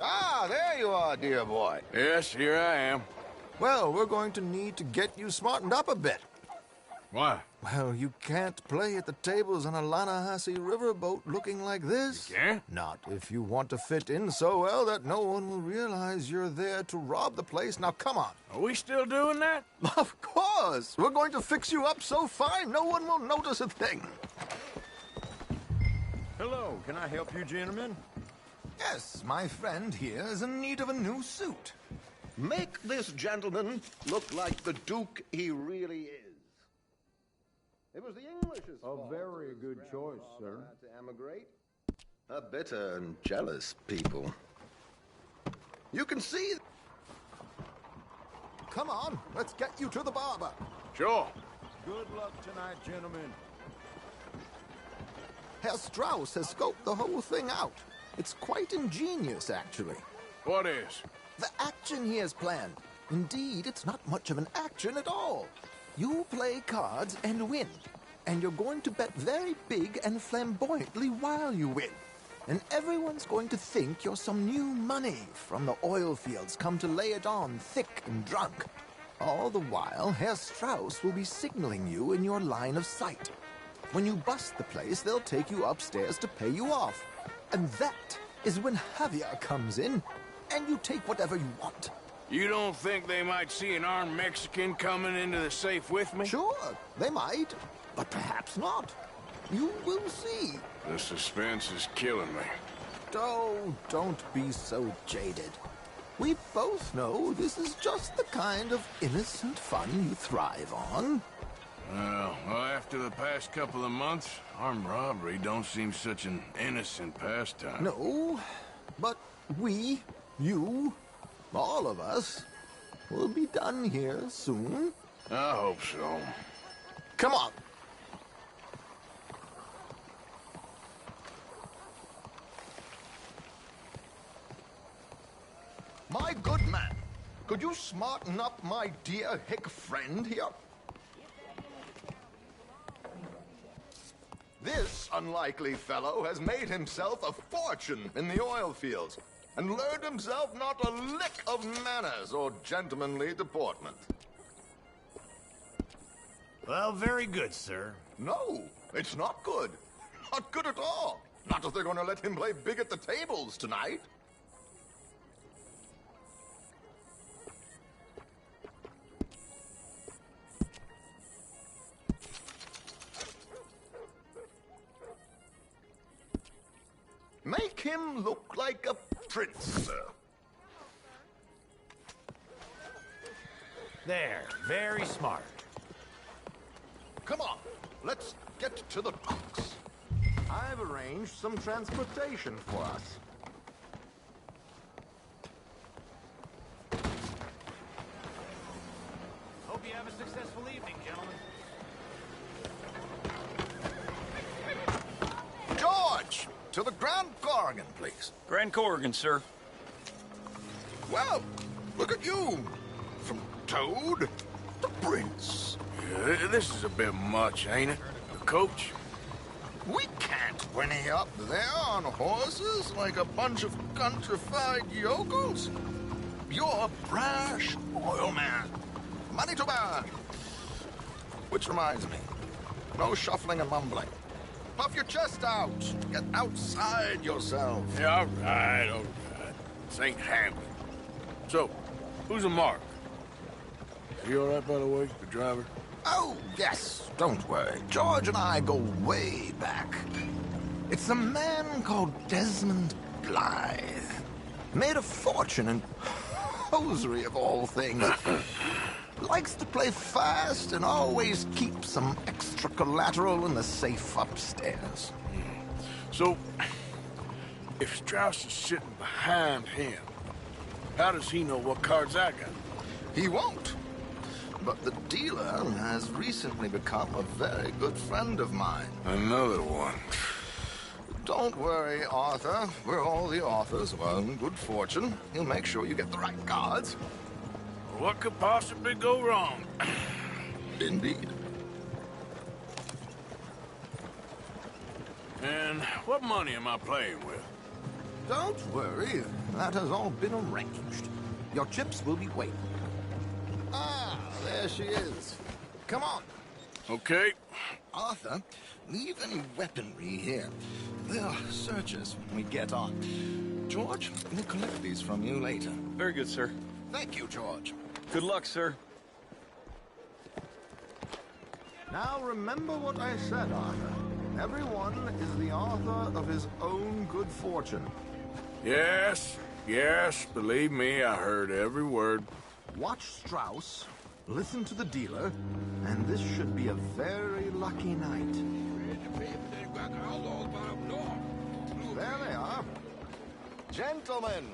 Ah, there you are, dear boy. Yes, here I am. Well, we're going to need to get you smartened up a bit. Why? Well, you can't play at the tables on a Lannahechee riverboat looking like this. You can't? Not if you want to fit in so well that no one will realize you're there to rob the place. Now, come on. Are we still doing that? Of course. We're going to fix you up so fine no one will notice a thing. Hello, can I help you, gentlemen? Yes, my friend here is in need of a new suit. Make this gentleman look like the Duke he really is. It was the English's fault. A very good choice, sir. Had to emigrate. A bitter and jealous people. You can see. Come on, let's get you to the barber. Sure. Good luck tonight, gentlemen. Herr Strauss has scoped the whole thing out. It's quite ingenious, actually. What is? The action he has planned. Indeed, it's not much of an action at all. You play cards and win. And you're going to bet very big and flamboyantly while you win. And everyone's going to think you're some new money from the oil fields come to lay it on thick and drunk. All the while, Herr Strauss will be signaling you in your line of sight. When you bust the place, they'll take you upstairs to pay you off. And that is when Javier comes in, and you take whatever you want. You don't think they might see an armed Mexican coming into the safe with me? Sure, they might, but perhaps not. You will see. The suspense is killing me. Oh, don't be so jaded. We both know this is just the kind of innocent fun you thrive on. Well, after the past couple of months, armed robbery don't seem such an innocent pastime. No, but we, you, all of us, will be done here soon. I hope so. Come on. My good man, could you smarten up my dear hick friend here? This unlikely fellow has made himself a fortune in the oil fields and learned himself not a lick of manners or gentlemanly deportment. Well, very good, sir. No, it's not good. Not good at all. Not if they're going to let him play big at the tables tonight. Make him look like a prince, sir. There, very smart. Come on, let's get to the docks. I've arranged some transportation for us. Hope you have a successful evening, gentlemen. George, to the Grand Corrigan, please. Grand Corrigan, sir. Well, look at you. From Toad to Prince. Yeah, this is a bit much, ain't it? The coach? We can't whinny up there on horses like a bunch of countrified yokels. You're a brash oil man. Money to burn. Which reminds me, no shuffling and mumbling. Puff your chest out. Get outside yourself. Yeah, all right, all right. This ain't Hamlet. So, who's a Mark? Is he all right, by the way, the driver? Oh, yes. Don't worry. George and I go way back. It's a man called Desmond Blythe. Made a fortune in hosiery of all things. Likes to play fast and always keep some extra collateral in the safe upstairs. So, if Strauss is sitting behind him, how does he know what cards I got? He won't. But the dealer has recently become a very good friend of mine. Another one. Don't worry, Arthur. We're all the authors of our good fortune. He'll make sure you get the right cards. What could possibly go wrong? Indeed. And what money am I playing with? Don't worry. That has all been arranged. Your chips will be waiting. Ah, there she is. Come on. Okay. Arthur, leave any weaponry here. They'll search us when we get on. George, we'll collect these from you later. Very good, sir. Thank you, George. Good luck, sir. Now remember what I said, Arthur. Everyone is the author of his own good fortune. Yes, believe me, I heard every word. Watch Strauss, listen to the dealer, and this should be a very lucky night. There they are. Gentlemen,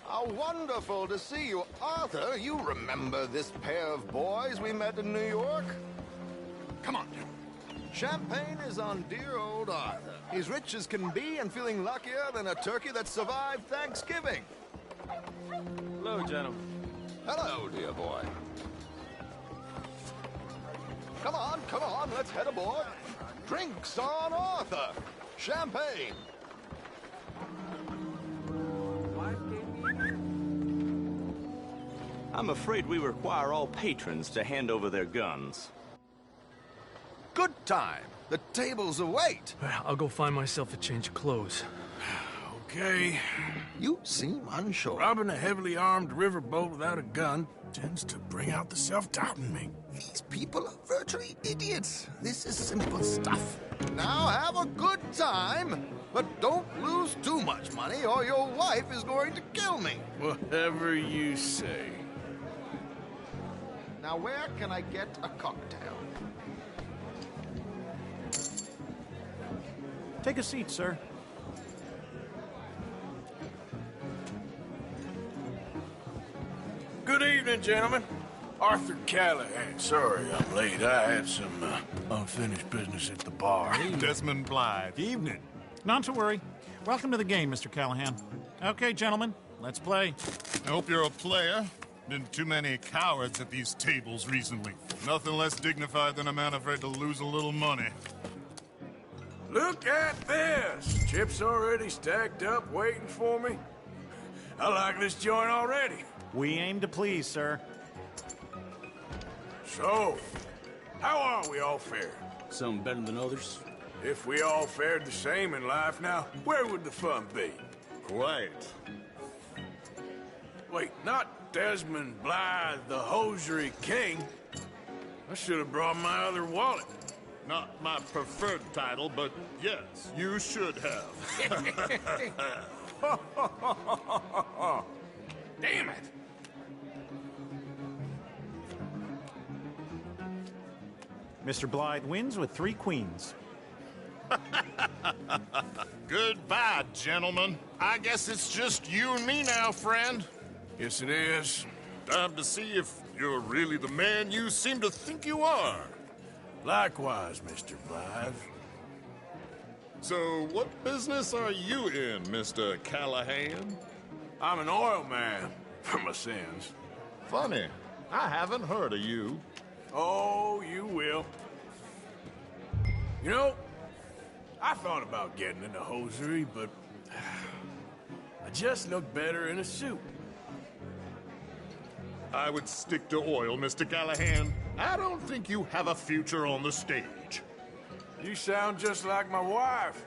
how wonderful to see you. Arthur, you remember this pair of boys we met in New York? Come on. Champagne is on dear old Arthur. He's rich as can be and feeling luckier than a turkey that survived Thanksgiving. Hello, gentlemen. Hello, dear boy. Come on, let's head aboard. Drinks on Arthur. Champagne. I'm afraid we require all patrons to hand over their guns. Good time. The tables await. I'll go find myself a change of clothes. Okay. You seem unsure. Robbing a heavily armed riverboat without a gun tends to bring out the self-doubt in me. These people are virtually idiots. This is simple stuff. Now have a good time, but don't lose too much money or your wife is going to kill me. Whatever you say. Now where can I get a cocktail? Take a seat, sir. Good evening, gentlemen. Arthur Callahan. Sorry I'm late. I had some unfinished business at the bar. Desmond Blythe. Evening. Not to worry. Welcome to the game, Mr. Callahan. Okay, gentlemen, let's play. I hope you're a player. Been too many cowards at these tables recently. Nothing less dignified than a man afraid to lose a little money. Look at this! Chips already stacked up, waiting for me. I like this joint already. We aim to please, sir. So, how are we all fared? Some better than others. If we all fared the same in life now, where would the fun be? Quite. Wait, not Desmond Blythe, the hosiery king. I should have brought my other wallet. Not my preferred title, but yes, you should have. Damn it! Mr. Blythe wins with 3 queens. Goodbye, gentlemen. I guess it's just you and me now, friend. Yes, it is. Time to see if you're really the man you seem to think you are. Likewise, Mr. Blythe. So, what business are you in, Mr. Callahan? I'm an oil man, for my sins. Funny. I haven't heard of you. Oh, you will. You know, I thought about getting into hosiery, but I just look better in a suit. I would stick to oil, Mr. Callahan. I don't think you have a future on the stage. You sound just like my wife.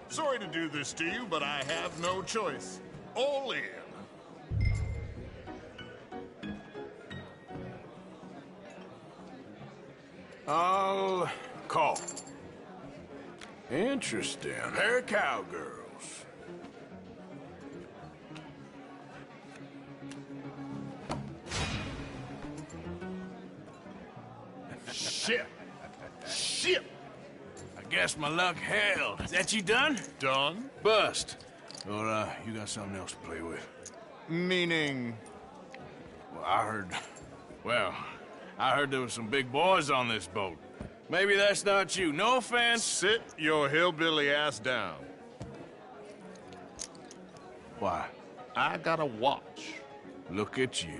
Sorry to do this to you, but I have no choice. All in. I'll call. Interesting. They're cowgirls. Shit. Shit. I guess my luck held. Is that you done? Done? Bust. Or, you got something else to play with? Meaning? Well, I heard there was some big boys on this boat. Maybe that's not you. No offense. Sit your hillbilly ass down. Why? I got a watch. Look at you.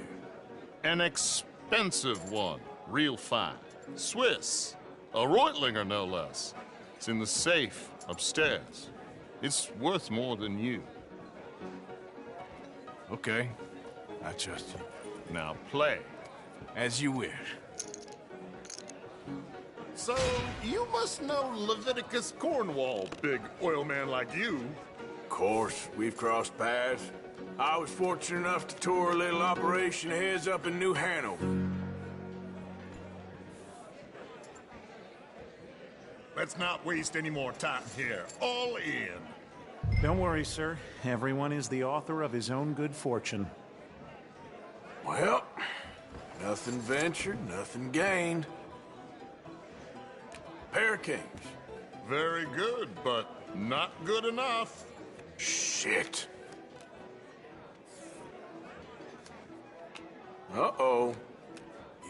An expensive one. Real fine. Swiss. A Reutlinger, no less. It's in the safe upstairs. It's worth more than you. Okay. I trust you. Now play. As you wish. So, you must know Leviticus Cornwall, big oil man like you. Of course, we've crossed paths. I was fortunate enough to tour a little operation of his up in New Hanover. Let's not waste any more time here. All in. Don't worry, sir. Everyone is the author of his own good fortune. Well, nothing ventured, nothing gained. Pair kings. Very good, but not good enough. Shit. Uh-oh.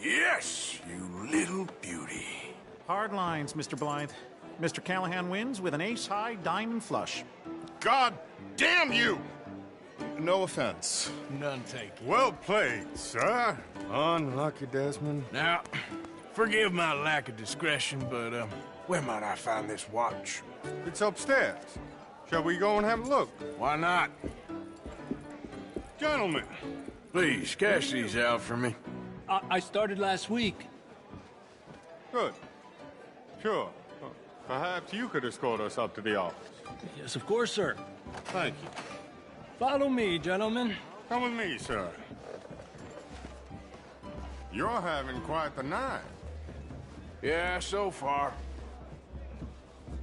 Yes, you little beauty. Hard lines, Mr. Blythe. Mr. Callahan wins with an ace-high diamond flush. God damn you! No offense. None taken. Well played, sir. Unlucky, Desmond. Now, forgive my lack of discretion, but, where might I find this watch? It's upstairs. Shall we go and have a look? Why not? Gentlemen. Please, cash these out for me. I started last week. Good. Sure. Perhaps you could escort us up to the office. Yes, of course, sir. Thank you. Follow me, gentlemen. Come with me, sir. You're having quite the night. Yeah, so far.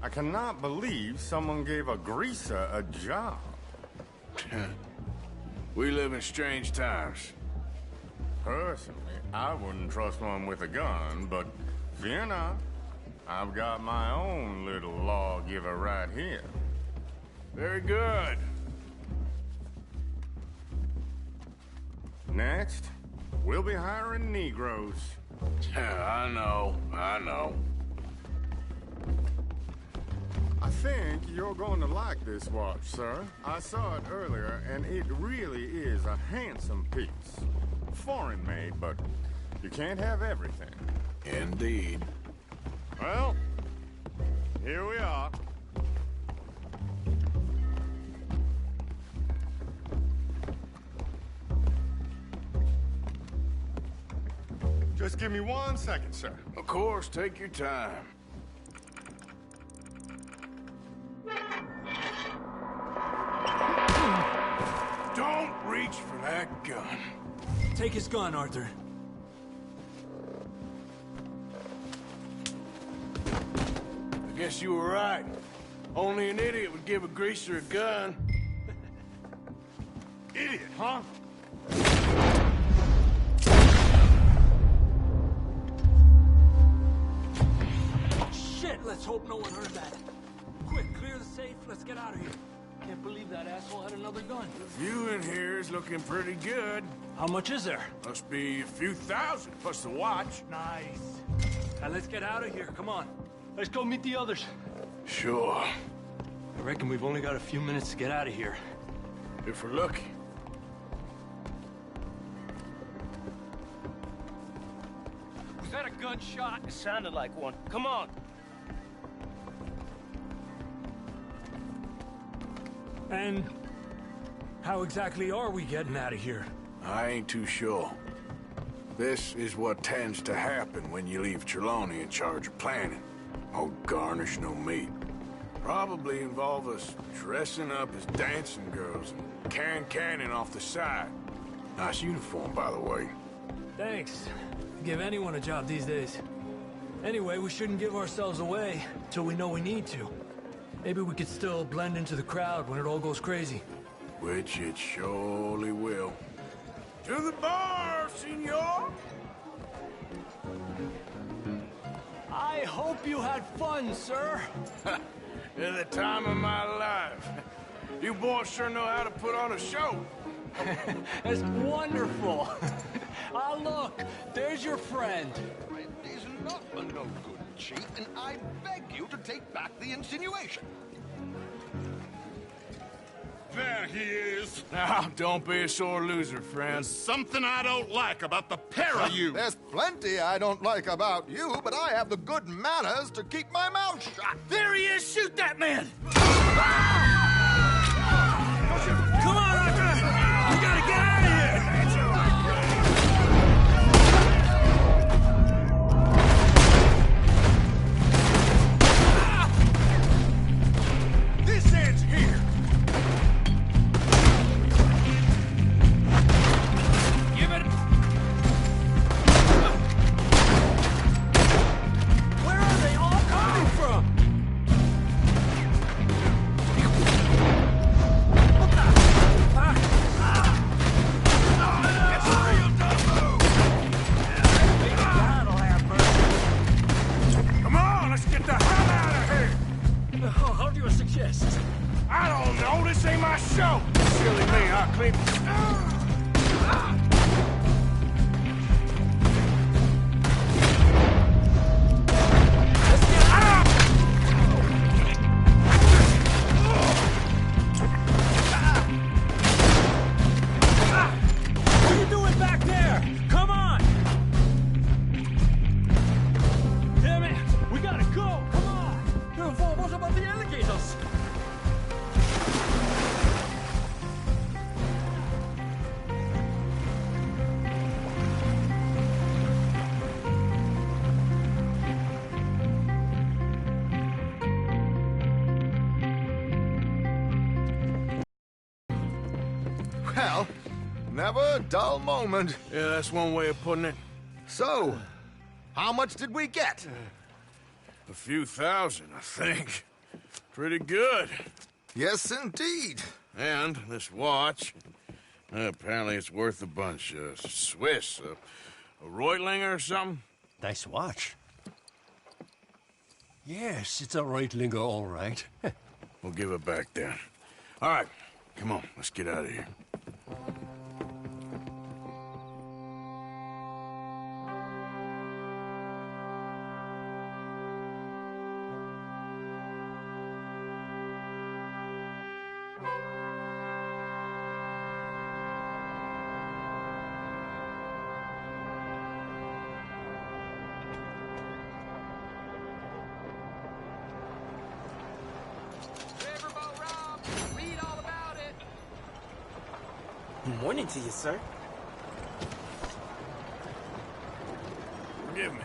I cannot believe someone gave a greaser a job. We live in strange times. Personally, I wouldn't trust one with a gun, but fear not. I've got my own little lawgiver right here. Very good. Next, we'll be hiring Negroes. I know. I think you're going to like this watch, sir. I saw it earlier, and it really is a handsome piece. Foreign made, but you can't have everything. Indeed. Well, here we are. Just give me 1 second, sir. Of course, take your time. Don't reach for that gun. Take his gun, Arthur. I guess you were right. Only an idiot would give a greaser a gun. Idiot, huh? Shit, let's hope no one heard that. Quick, clear the safe. Let's get out of here. Can't believe that asshole had another gun. The view in here is looking pretty good. How much is there? Must be a few thousand, plus the watch. Nice. Now let's get out of here. Come on. Let's go meet the others. Sure. I reckon we've only got a few minutes to get out of here. If we're lucky. Was that a gunshot? It sounded like one. Come on. And how exactly are we getting out of here? I ain't too sure. This is what tends to happen when you leave Trelawney in charge of planning. Oh, garnish no meat. Probably involve us dressing up as dancing girls and cannon off the side. Nice uniform, by the way. Thanks. Give anyone a job these days. Anyway, we shouldn't give ourselves away till we know we need to. Maybe we could still blend into the crowd when it all goes crazy. Which it surely will. To the bar, senor! I hope you had fun, sir. At the time of my life. You boys sure know how to put on a show. That's wonderful. Ah, look, there's your friend. It is not a no good cheat, and I beg you to take back the insinuation. there he is. Now, don't be a sore loser, friend. There's something I don't like about the pair of you. There's plenty I don't like about you, but I have the good manners to keep my mouth shut. There he is! Shoot that man! Come on, Arthur! We gotta get out of here! This ends here. Give it... Where are they all coming from? Come on, let's get the hell out of here. How do you suggest? I don't know. This ain't my show. Silly me, I'll clean. What are you doing back there? Come on! Damn it! We gotta go! Come on! What about the alligators? Well, never a dull moment. Yeah, that's one way of putting it. So, how much did we get? A few thousand, I think. Pretty good. Yes, indeed. And this watch, apparently it's worth a bunch. Swiss, a Reutlinger or something? Nice watch. Yes, it's a Reutlinger, all right. We'll give it back then. All right, come on, let's get out of here. Morning to you, sir. Forgive me.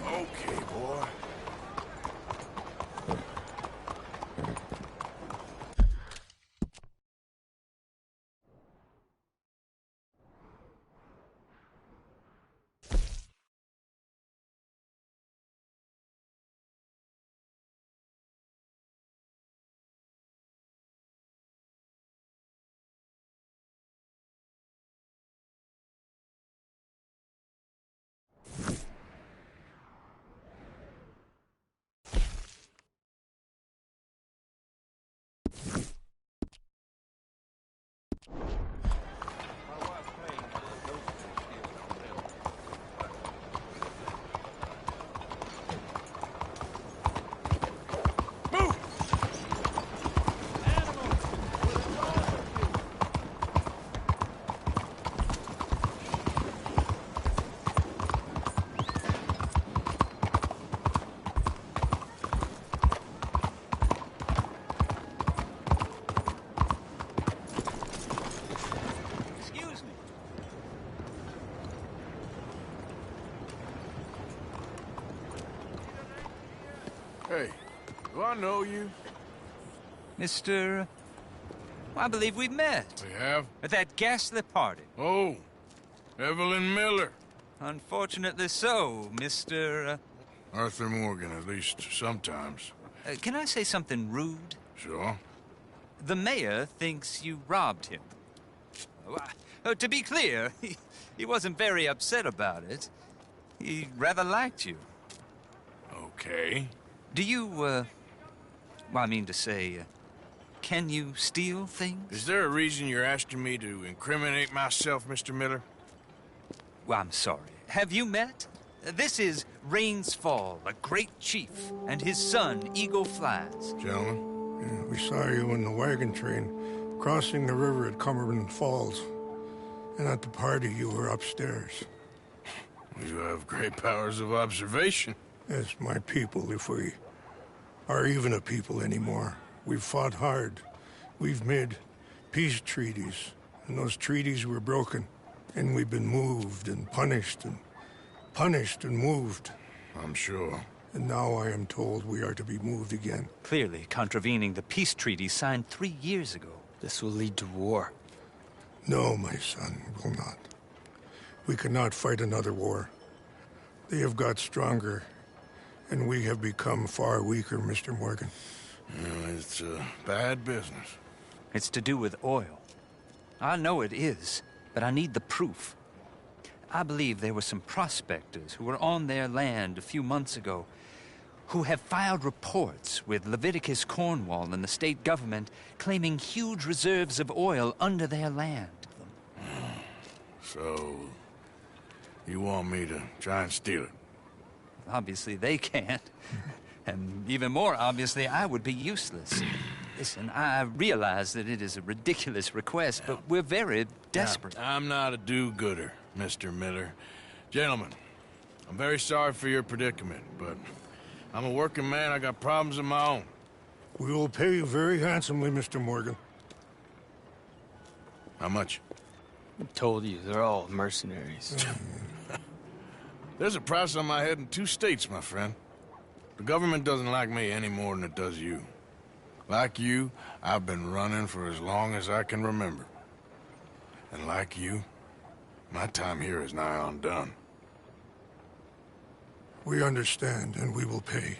Okay, boy. Hey, do I know you? Mr. I believe we've met. We have? At that ghastly party. Oh, Evelyn Miller. Unfortunately so, Mr. Arthur Morgan, at least sometimes. Can I say something rude? Sure. The mayor thinks you robbed him. To be clear, he wasn't very upset about it. He rather liked you. Okay. Do you, well, I mean to say, can you steal things? Is there a reason you're asking me to incriminate myself, Mr. Miller? Well, I'm sorry. Have you met? This is Rains Fall, a great chief, and his son, Eagle Flies. Gentlemen? Yeah, we saw you in the wagon train crossing the river at Cumberland Falls. And at the party, you were upstairs. You have great powers of observation. Yes, my people, if we are even a people anymore. We've fought hard. We've made peace treaties, and those treaties were broken. And we've been moved and punished and moved. I'm sure. And now I am told we are to be moved again. Clearly contravening the peace treaty signed 3 years ago. This will lead to war. No, my son, it will not. We cannot fight another war. They have got stronger, and we have become far weaker, Mr. Morgan. It's a bad business. It's to do with oil. I know it is, but I need the proof. I believe there were some prospectors who were on their land a few months ago who have filed reports with Leviticus Cornwall and the state government claiming huge reserves of oil under their land. So, you want me to try and steal it? Obviously they can't. And even more obviously, I would be useless. Listen, I realize that it is a ridiculous request, but we're very desperate. Now, I'm not a do-gooder, Mr. Miller. Gentlemen, I'm very sorry for your predicament, but I'm a working man. I got problems of my own. We will pay you very handsomely, Mr. Morgan. How much? I told you, they're all mercenaries. There's a price on my head in 2 states, my friend. The government doesn't like me any more than it does you. Like you, I've been running for as long as I can remember. And like you, my time here is nigh undone. We understand, and we will pay.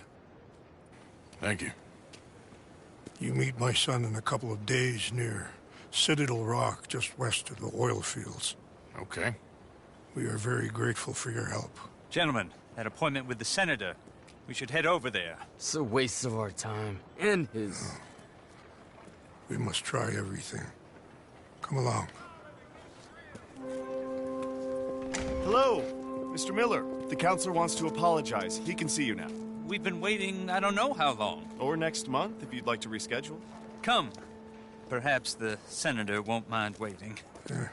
Thank you. You meet my son in a couple of days near Citadel Rock, just west of the oil fields. Okay. We are very grateful for your help. Gentlemen, that appointment with the senator. We should head over there. It's a waste of our time. And his. Oh. We must try everything. Come along. Hello, Mr. Miller. The counselor wants to apologize. He can see you now. We've been waiting I don't know how long. Or next month, if you'd like to reschedule. Come. Perhaps the senator won't mind waiting. Yeah.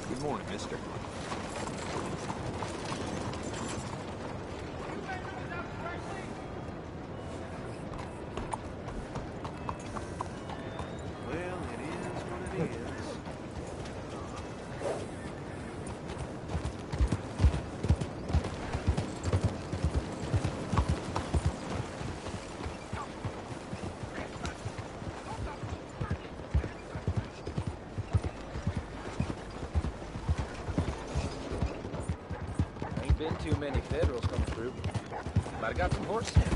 Good morning, mister. Been too many Federals come through, but I got some horse sense.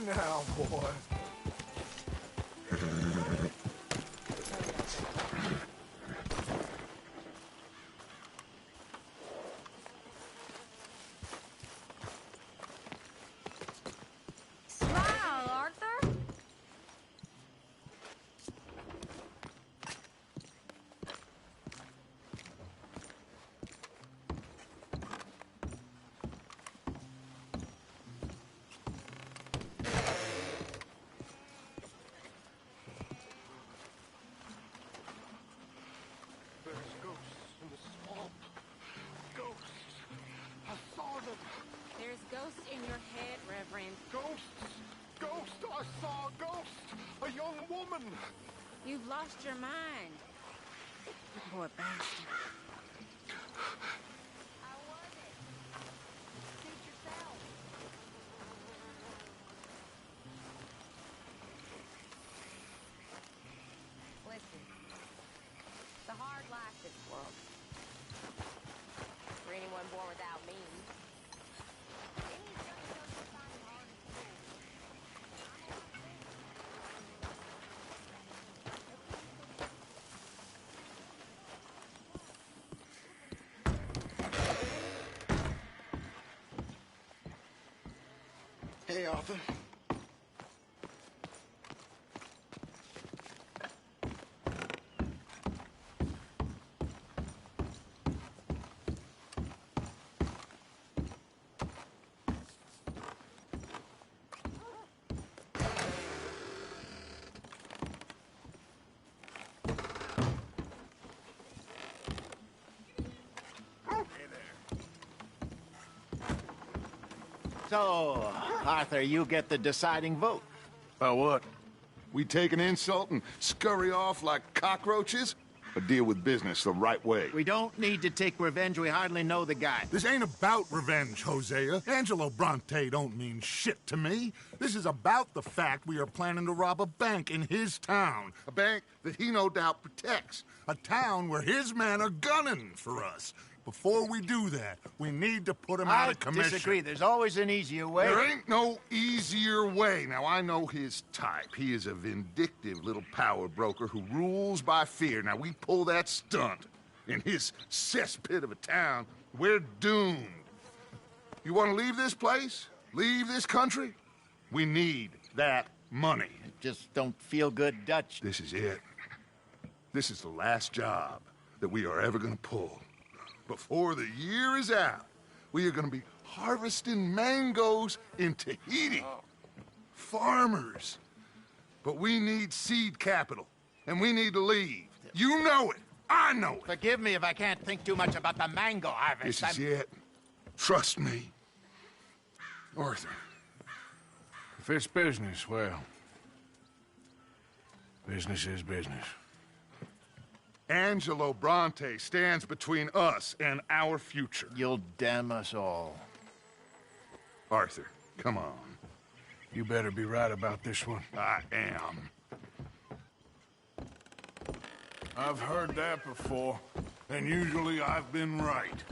now, boy. Smile, Arthur. There's ghosts in the swamp. Ghosts. I saw them. There's ghosts in your head, Reverend. Ghosts. Ghosts. I saw a ghost. A young woman. You've lost your mind. Poor bastard. How was it? Suit yourself. Listen. It's a hard life, this world. For anyone born without means. Hey, Arthur. So, Arthur, you get the deciding vote. About what? We take an insult and scurry off like cockroaches? Or deal with business the right way? We don't need to take revenge. We hardly know the guy. This ain't about revenge, Hosea. Angelo Bronte don't mean shit to me. This is about the fact we are planning to rob a bank in his town. A bank that he no doubt protects. A town where his men are gunning for us. Before we do that, we need to put him out of commission. I disagree. There's always an easier way. There ain't no easier way. Now, I know his type. He is a vindictive little power broker who rules by fear. Now, we pull that stunt in his cesspit of a town, we're doomed. You want to leave this place? Leave this country? We need that money. Just don't feel good, Dutch. This is it. This is the last job that we are ever going to pull. Before the year is out, we are going to be harvesting mangoes in Tahiti. Farmers. But we need seed capital, and we need to leave. You know it. I know it. Forgive me if I can't think too much about the mango harvest. This is it. Trust me. Arthur. If it's business, well, business is business. Angelo Bronte stands between us and our future. You'll damn us all. Arthur, come on. You better be right about this one. I am. I've heard that before. And usually I've been right.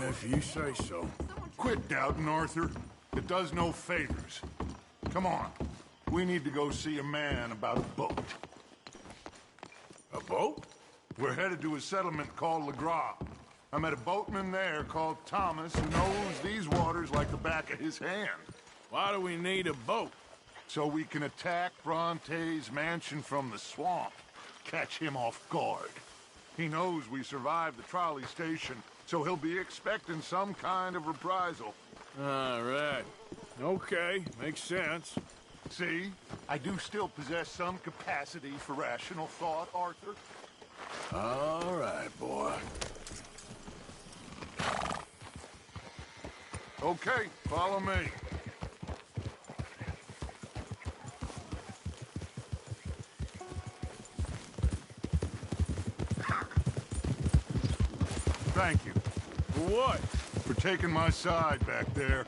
If you say so. Quit doubting, Arthur. It does no favors. Come on. We need to go see a man about a boat. A boat? We're headed to a settlement called Le Gras. I met a boatman there called Thomas who knows these waters like the back of his hand. Why do we need a boat? So we can attack Bronte's mansion from the swamp. Catch him off guard. He knows we survived the trolley station, so he'll be expecting some kind of reprisal. All right. Okay, makes sense. See? I do still possess some capacity for rational thought, Arthur. All right, boy. Okay, follow me. Thank you. For what? For taking my side back there.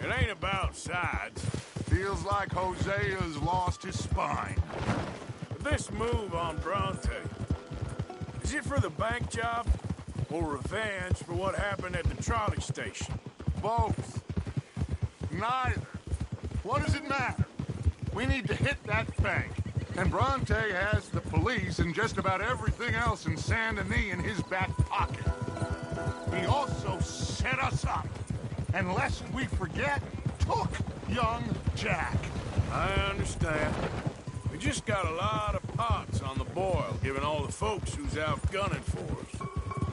It ain't about sides. Feels like Hosea's lost his spine. This move on Bronte, is it for the bank job or revenge for what happened at the trolley station? Both. Neither. What does it matter? We need to hit that bank. And Bronte has the police and just about everything else in Saint Denis in his back pocket. He also set us up. And lest we forget, took young Jack. I understand. We just got a lot of pots on the boil, given all the folks who's out gunning for us.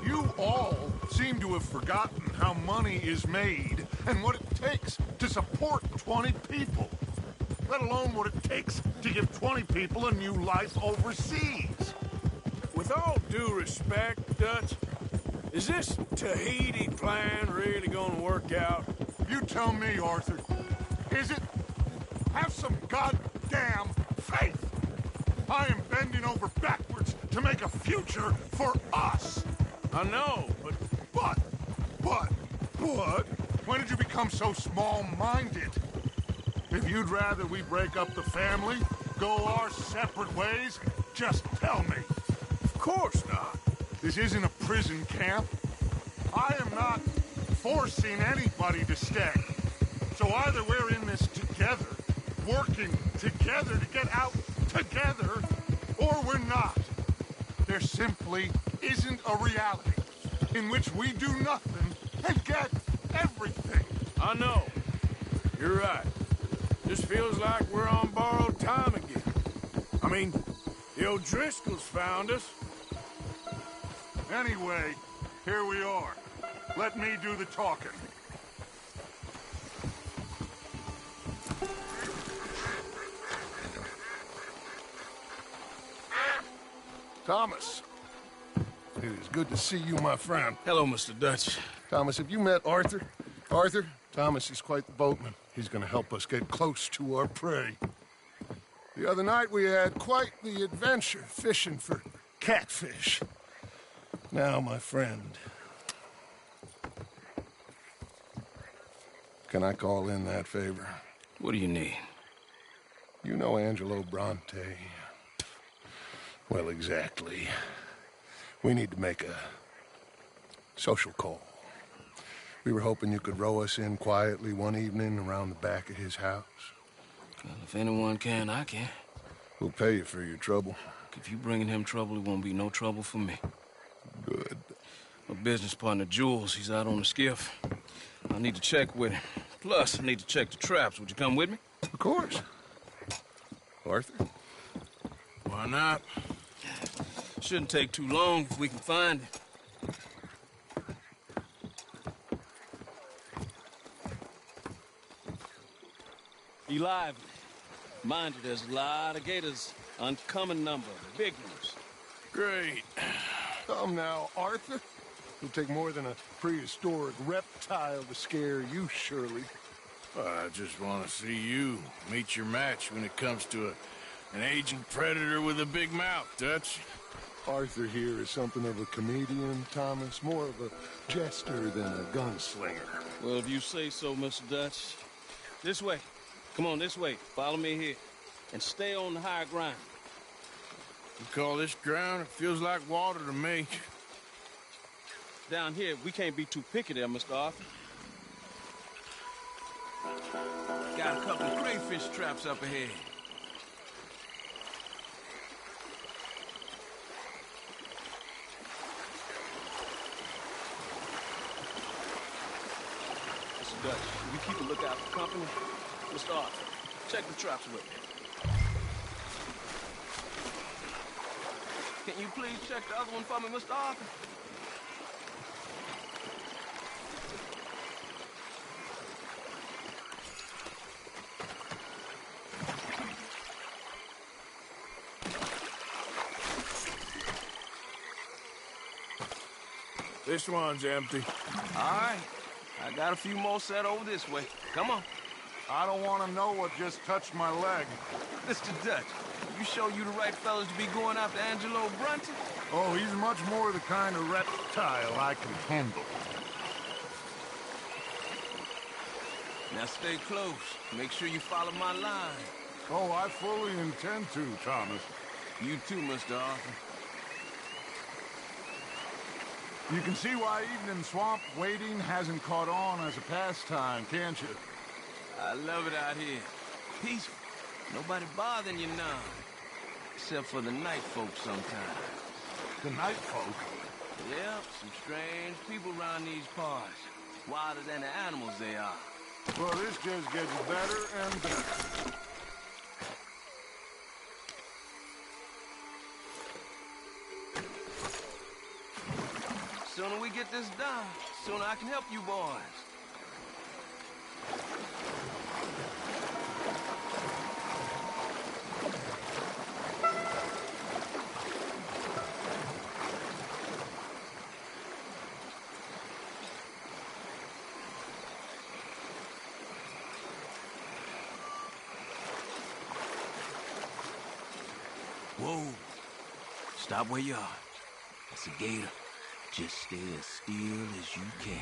You all seem to have forgotten how money is made and what it takes to support 20 people. Let alone what it takes to give 20 people a new life overseas. With all due respect, Dutch, is this Tahiti plan really gonna work out? You tell me, Arthur. Is it? Have some goddamn faith. I am bending over backwards to make a future for us. I know, but... When did you become so small-minded? If you'd rather we break up the family, go our separate ways, just tell me. Of course not. This isn't a prison camp. I am not forcing anybody to stay. So either we're in this together, working together to get out together, or we're not. There simply isn't a reality in which we do nothing and get everything. I know. You're right. This feels like we're on borrowed time again. I mean, the O'Driscolls found us. Anyway, here we are. Let me do the talking. Thomas. It is good to see you, my friend. Hello, Mr. Dutch. Thomas, have you met Arthur? Arthur? Thomas is quite the boatman. He's gonna help us get close to our prey. The other night we had quite the adventure fishing for catfish. Now, my friend, can I call in that favor? What do you need? You know Angelo Bronte. Well, exactly. We need to make a social call. We were hoping you could row us in quietly one evening around the back of his house. Well, if anyone can, I can. We'll pay you for your trouble. If you bringing him trouble, it won't be no trouble for me. Good. My business partner, Jules, he's out on the skiff. I need to check with him. Plus, I need to check the traps. Would you come with me? Of course. Arthur? Why not? Shouldn't take too long if we can find it. Be lively. Mind you, there's a lot of gators. Uncommon number. Big ones. Great. Come now, Arthur. It'll take more than a prehistoric reptile to scare you, surely. I just want to see you meet your match when it comes to an aging predator with a big mouth, Dutch. Arthur here is something of a comedian, Thomas. More of a jester than a gunslinger. Well, if you say so, Mr. Dutch. This way. Come on, this way. Follow me here. And stay on the higher ground. You call this ground? It feels like water to me. Down here, we can't be too picky there, Mr. Arthur. Got a couple of crayfish traps up ahead. Mr. Dutch, you keep a lookout for company. Mr. Arthur, check the traps with me. Can you please check the other one for me, Mr. Arthur? This one's empty. All right. I got a few more set over this way. Come on. I don't want to know what just touched my leg. Mr. Dutch, you sure you the right fellas to be going after Angelo Bronte? Oh, he's much more the kind of reptile I can handle. Now stay close. Make sure you follow my line. Oh, I fully intend to, Thomas. You too, Mr. Arthur. You can see why evening swamp wading hasn't caught on as a pastime, can't you? I love it out here. Peaceful. Nobody bothering you now. Except for the night folk sometimes. The night folk? Yep, some strange people around these parts. Wilder than the animals they are. Well, this just gets better and better. Sooner we get this done, sooner I can help you boys. Whoa. Stop where you are. That's a gator. Just stay as still as you can.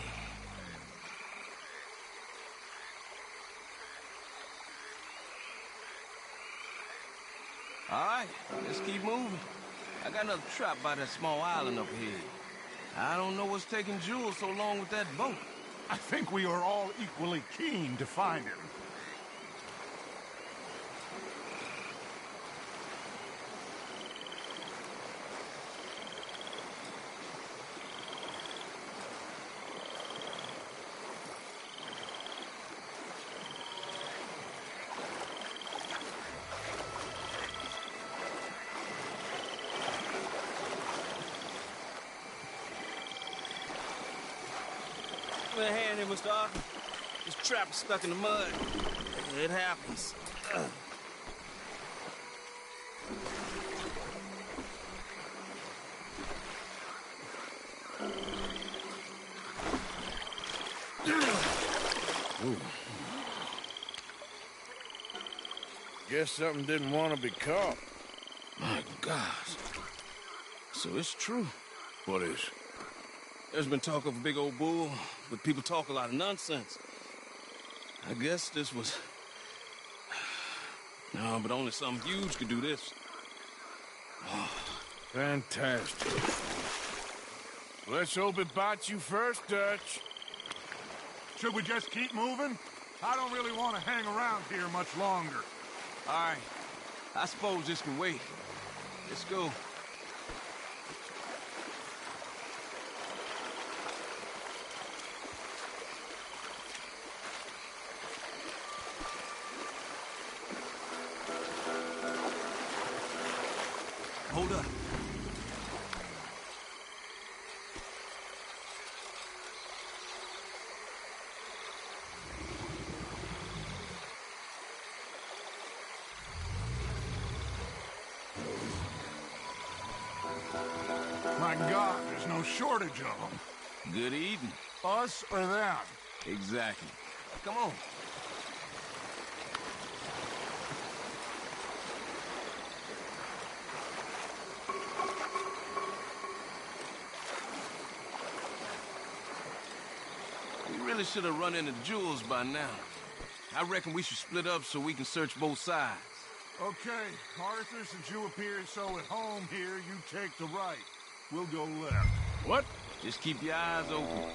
All right, let's keep moving. I got another trap by that small island up here. I don't know what's taking Jules so long with that boat. I think we are all equally keen to find him. Give me a hand here, Mr. Arthur. This trap is stuck in the mud. It happens. Ooh. Guess something didn't want to be caught. My gosh. So it's true. What is? There's been talk of a big old bull, but people talk a lot of nonsense. I guess this was... No, but only something huge could do this. Oh, fantastic. Let's hope it bites you first, Dutch. Should we just keep moving? I don't really want to hang around here much longer. All right. I suppose this can wait. Let's go. Hold up. My God, there's no shortage of them. Good eating. Us or them? Exactly. Come on. We really should have run into Jules by now. I reckon we should split up so we can search both sides. Okay, Arthur, since you appear so at home here, you take the right. We'll go left. What? Just keep your eyes open.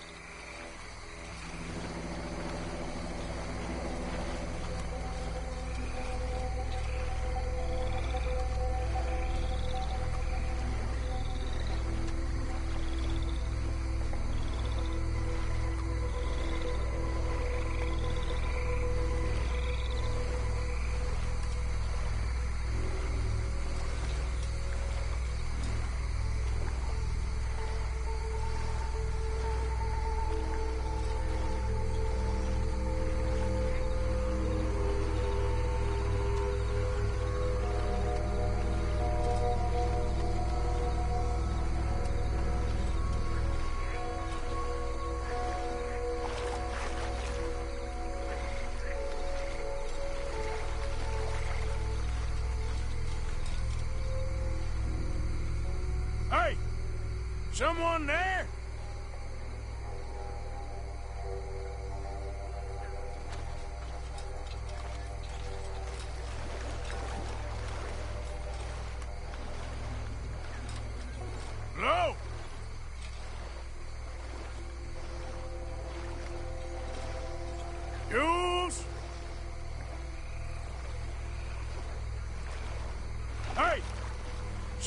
Someone there? Hello? Jules?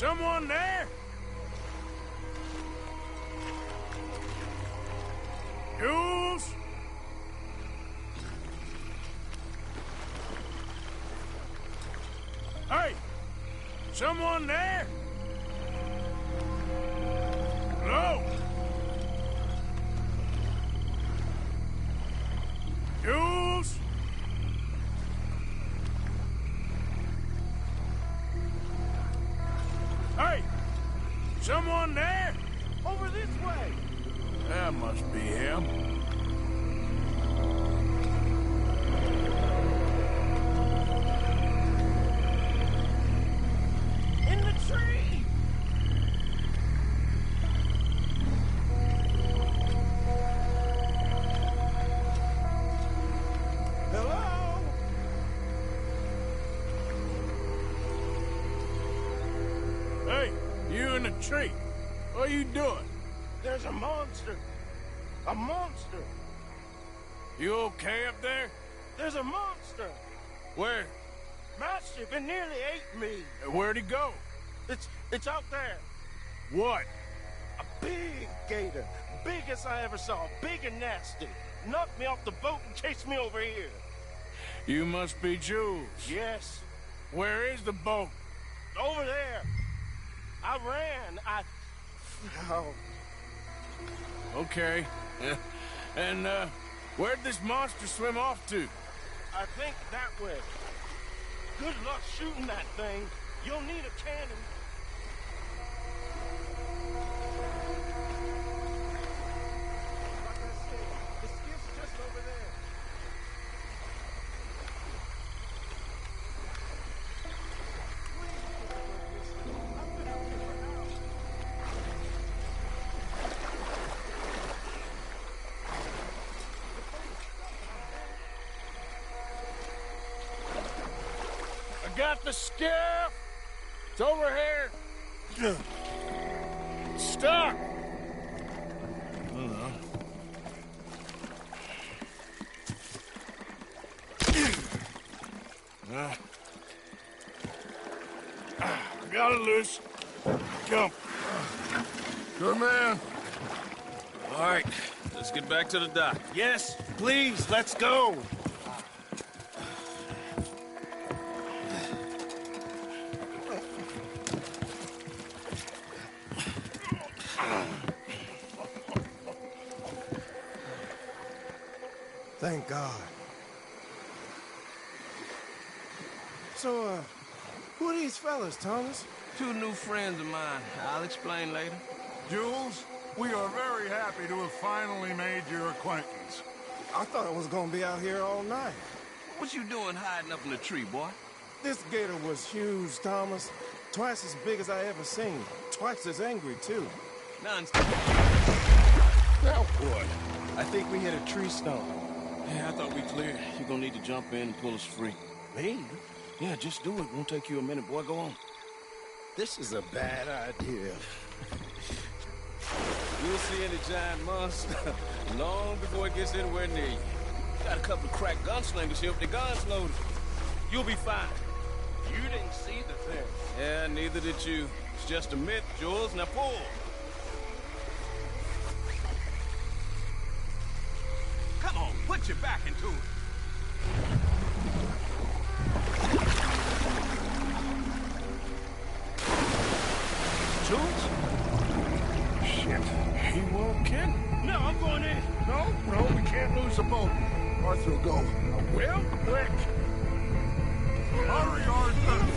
Someone there? Jules? Hey! Someone there? Hello? Jules? Hey! Someone there? Over this way! That must be him. In the tree! Hello? Hey, you in the tree. What are you doing? There's a monster. A monster. You okay up there? There's a monster. Where? Massive, it nearly ate me. Where'd he go? It's out there. What? A big gator. Biggest I ever saw. Big and nasty. Knocked me off the boat and chased me over here. You must be Jules. Yes. Where is the boat? Over there. I ran. Oh. Okay. And, where'd this monster swim off to? I think that way. Good luck shooting that thing. You'll need a cannon. Like I said, the skiff's just over there. Got the skiff! It's over here! Stuck! Got it loose. Jump. Good man. All right, let's get back to the dock. Yes, please, let's go. Thank God. So, who are these fellas, Thomas? Two new friends of mine. I'll explain later. Jules, we are very happy to have finally made your acquaintance. I thought I was gonna be out here all night. What you doing hiding up in the tree, boy? This gator was huge, Thomas. Twice as big as I ever seen. Twice as angry, too. Nonsense. Now what? I think we hit a tree stump. Yeah, I thought we cleared. You're gonna need to jump in and pull us free. Me? Yeah, just do it. Won't take you a minute, boy. Go on. This is a bad idea. You'll see any giant monster long before it gets anywhere near you. Got a couple of crack gunslingers here with their guns loaded. You'll be fine. You didn't see the thing. Yeah, neither did you. It's just a myth, Jules. Now pull. Come on, put your back into it. Jules? Shit, he won't kill. No, I'm going in. No, we can't lose the boat. Arthur will go. Well, Quick. Hurry, Arthur.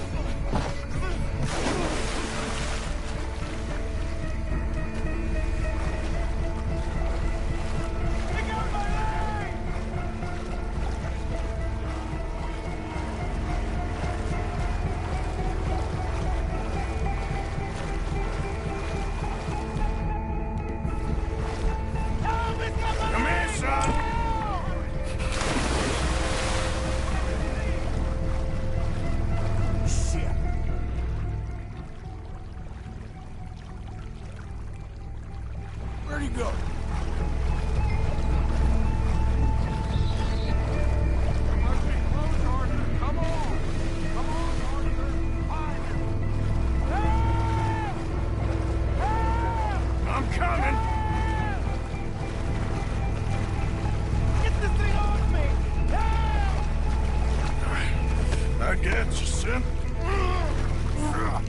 Get you, son.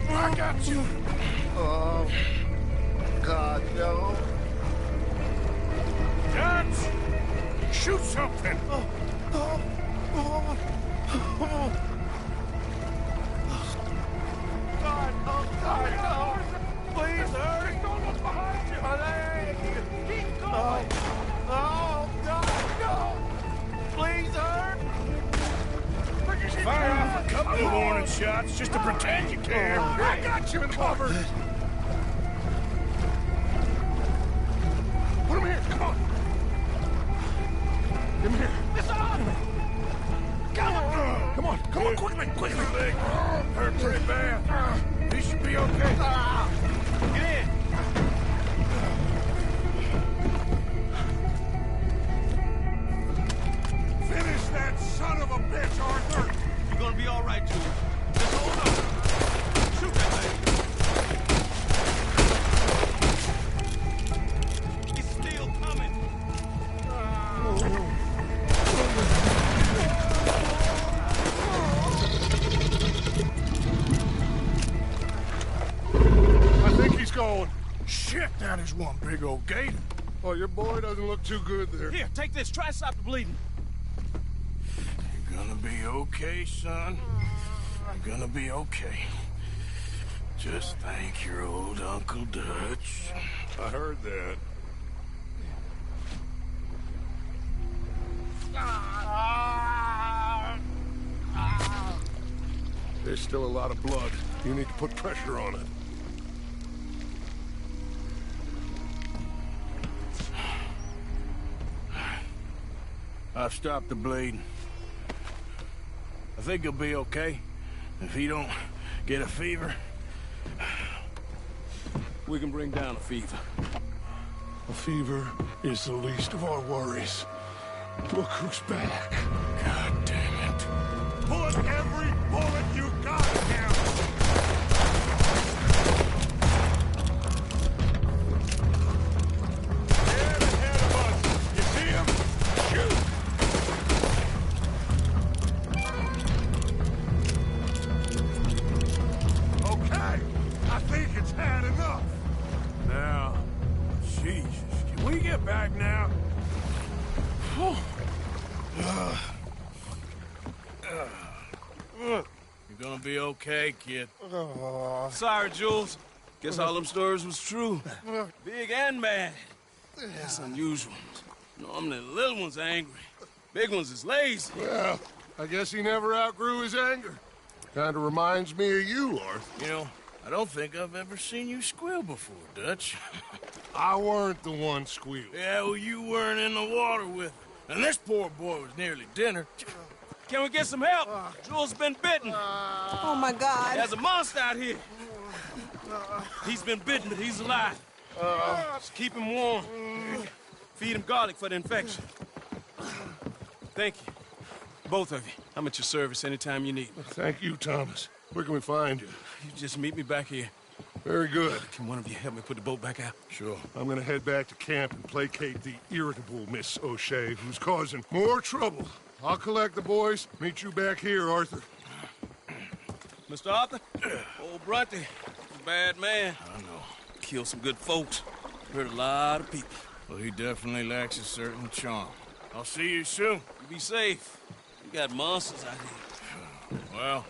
I got you. Oh, God, no. Dutch! Shoot something! God, oh, God, no. Please hurry. Behind you. My leg. Keep going. Oh, God, no. Please hurry. Fire off a couple of warning shots just to pretend you care. I got you covered. Put him here. Come on. Get him here. It's on. Come on, quickly. Leg hurt pretty bad. He should be okay. Get in. Finish that son of a bitch, Arthur. You're gonna be all right, Jules. Just hold on. Shoot that thing. He's still coming. I think he's going. Shit, that is one big old gator. Oh, your boy doesn't look too good there. Here, take this. Try to stop the bleeding. You're gonna be okay, son. You're gonna be okay. Just thank your old Uncle Dutch. I heard that. There's still a lot of blood. You need to put pressure on it. I've stopped the bleeding. I think he'll be okay. If he don't get a fever, we can bring down a fever. A fever is the least of our worries. Look who's back. God damn it. Put every bullet you got now! Dead ahead of us. You see him? Shoot! Okay, I think it's had enough. Now, Jesus, can we get back now? You're gonna be okay, kid. Sorry, Jules. Guess all them stories was true. Big and mad. That's unusual. Normally the little ones are angry. Big ones is lazy. Well, I guess he never outgrew his anger. Kinda reminds me of you, Arthur. You know, I don't think I've ever seen you squeal before, Dutch. I weren't the one squealing. Yeah, well, you weren't in the water with her. And this poor boy was nearly dinner. Can we get some help? Jules been bitten. Oh, my God. There's a monster out here. He's been bitten, but he's alive. Just keep him warm. Feed him garlic for the infection. Thank you. Both of you. I'm at your service anytime you need. Thank you, Thomas. Where can we find you? You just meet me back here. Very good. Can one of you help me put the boat back out? Sure. I'm gonna head back to camp and placate the irritable Miss O'Shea, who's causing more trouble. I'll collect the boys. Meet you back here, Arthur. Mr. Arthur? Old Brunty. He's a bad man. I know. Killed some good folks. Hurt a lot of people. Well, he definitely lacks a certain charm. I'll see you soon. You be safe. We got monsters out here. Well,